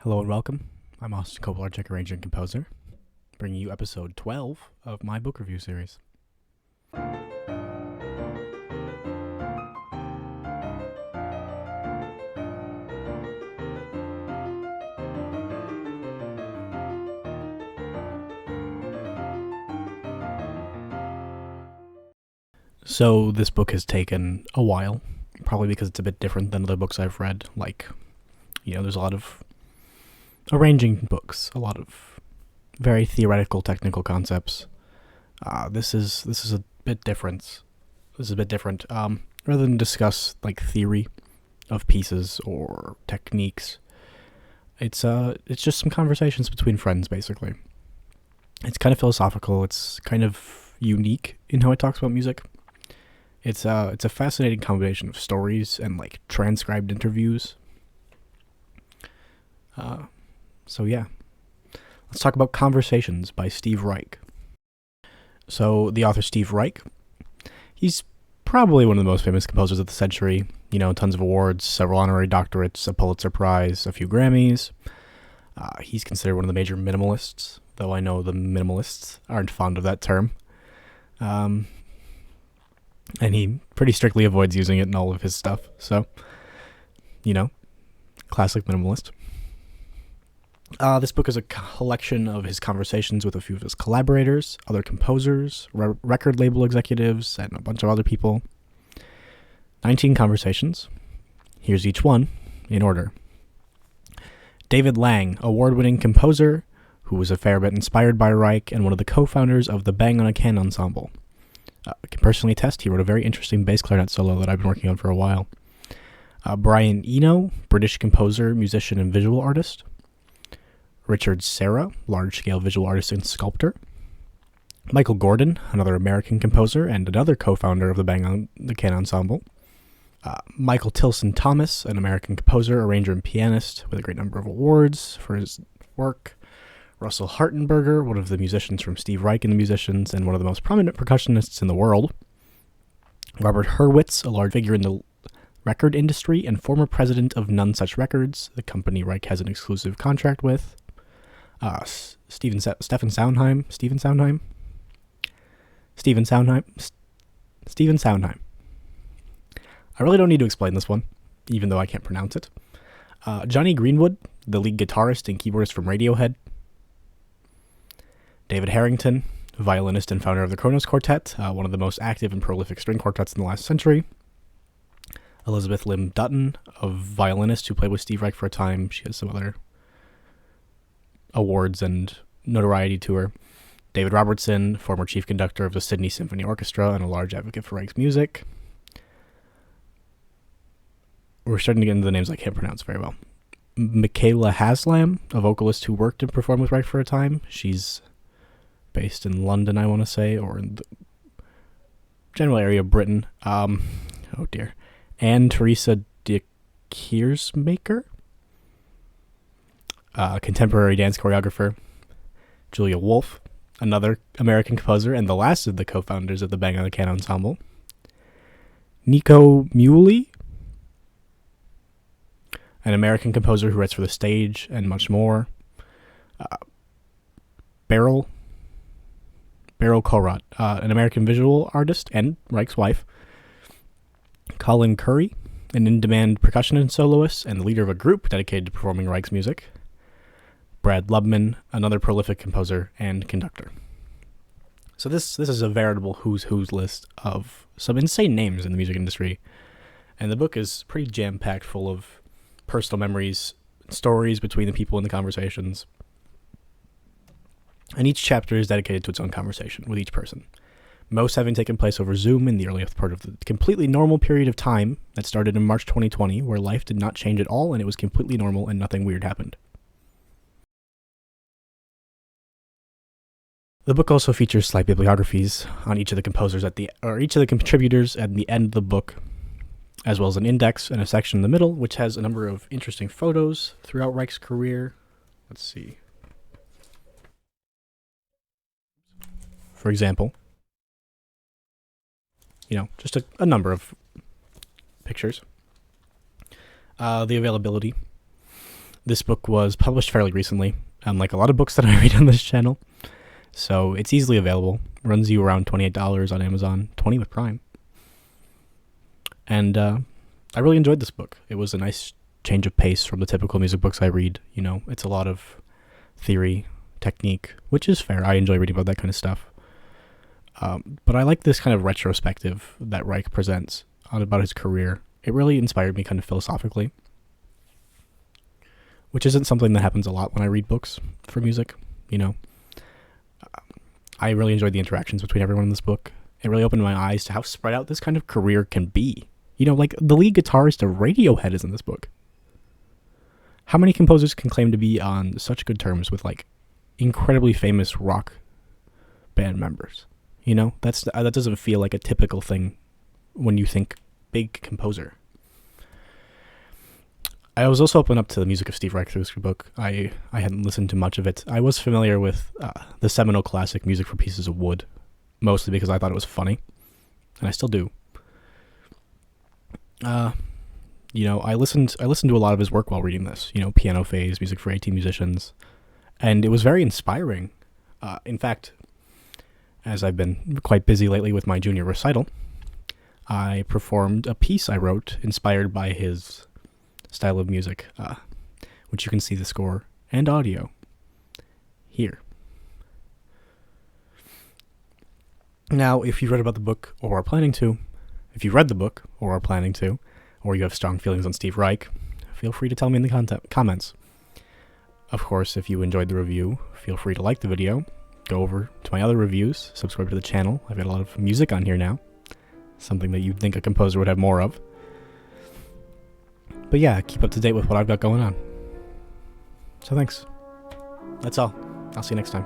Hello and welcome. I'm Austin Kopelarczyk, arranger and composer, bringing you episode 12 of my book review series. So this book has taken a while, probably because it's a bit different than other books I've read. There's a lot of arranging books, a lot of very theoretical, technical concepts. This is a bit different. Rather than discuss theory of pieces or techniques, it's just some conversations between friends, basically. It's kind of philosophical. It's kind of unique in how it talks about music. It's a fascinating combination of stories and transcribed interviews. Let's talk about Conversations by Steve Reich. So the author Steve Reich, he's probably one of the most famous composers of the century. Tons of awards, several honorary doctorates, a Pulitzer Prize, a few Grammys. He's considered one of the major minimalists, though I know the minimalists aren't fond of that term. And he pretty strictly avoids using it in all of his stuff. So, classic minimalist. This book is a collection of his conversations with a few of his collaborators, other composers, record label executives, and a bunch of other people. 19 conversations. Here's each one in order. David Lang, award-winning composer, who was a fair bit inspired by Reich and one of the co-founders of the Bang on a Can ensemble. I can personally attest he wrote a very interesting bass clarinet solo that I've been working on for a while. Brian Eno, British composer, musician, and visual artist. Richard Serra, large-scale visual artist and sculptor. Michael Gordon, another American composer and another co-founder of the Bang on the Can ensemble. Michael Tilson-Thomas, an American composer, arranger, and pianist with a great number of awards for his work. Russell Hartenberger, one of the musicians from Steve Reich and the Musicians, and one of the most prominent percussionists in the world. Robert Hurwitz, a large figure in the record industry and former president of None Such Records, the company Reich has an exclusive contract with. Stephen Sondheim. I really don't need to explain this one, even though I can't pronounce it. Jonny Greenwood, the lead guitarist and keyboardist from Radiohead. David Harrington, violinist and founder of the Kronos Quartet, one of the most active and prolific string quartets in the last century. Elizabeth Lim Dutton, a violinist who played with Steve Reich for a time. She has some other awards and notoriety to her. David Robertson, former chief conductor of the Sydney Symphony Orchestra and a large advocate for Reich's music. We're starting to get into the names I can't pronounce very well. Michaela Haslam, a vocalist who worked and performed with Reich for a time. She's based in London, I want to say, or in the general area of Britain. Oh dear. Anne Teresa de Keersmaker, contemporary dance choreographer. Julia Wolfe, another American composer and the last of the co-founders of the Bang on the Can ensemble. Nico Muhly, an American composer who writes for the stage and much more. Beryl Korat, an American visual artist and Reich's wife. Colin Curry, an in-demand percussionist and soloist and the leader of a group dedicated to performing Reich's music. Brad Lubman, another prolific composer and conductor. So this is a veritable who's list of some insane names in the music industry. And the book is pretty jam-packed full of personal memories, stories between the people in the conversations. And each chapter is dedicated to its own conversation with each person. Most having taken place over Zoom in the earliest part of the completely normal period of time that started in March 2020, where life did not change at all and it was completely normal and nothing weird happened. The book also features slight bibliographies on each of the composers each of the contributors at the end of the book, as well as an index and a section in the middle, which has a number of interesting photos throughout Reich's career. Let's see. For example, just a number of pictures. The availability. This book was published fairly recently, unlike a lot of books that I read on this channel. So it's easily available. Runs you around $28 on Amazon, $20 with Prime. And I really enjoyed this book. It was a nice change of pace from the typical music books I read. You know, it's a lot of theory, technique, which is fair. I enjoy reading about that kind of stuff. But I like this kind of retrospective that Reich presents about his career. It really inspired me kind of philosophically, which isn't something that happens a lot when I read books for music, you know. I really enjoyed the interactions between everyone in this book. It really opened my eyes to how spread out this kind of career can be. You know, like the lead guitarist of Radiohead is in this book. How many composers can claim to be on such good terms with like incredibly famous rock band members? You know, that doesn't feel like a typical thing when you think big composer. I was also open up to the music of Steve Reich through this book. I hadn't listened to much of it. I was familiar with the seminal classic Music for Pieces of Wood, mostly because I thought it was funny, and I still do. You know, I listened to a lot of his work while reading this. You know, Piano Phase, Music for 18 Musicians, and it was very inspiring. In fact, as I've been quite busy lately with my junior recital, I performed a piece I wrote inspired by his style of music, which you can see the score and audio here. Now, if you've read about the book or are planning to, if you read the book or are planning to, or you have strong feelings on Steve Reich, feel free to tell me in the comments. Of course, if you enjoyed the review, feel free to like the video, go over to my other reviews, subscribe to the channel. I've got a lot of music on here now, something that you'd think a composer would have more of. But yeah, keep up to date with what I've got going on. So thanks. That's all. I'll see you next time.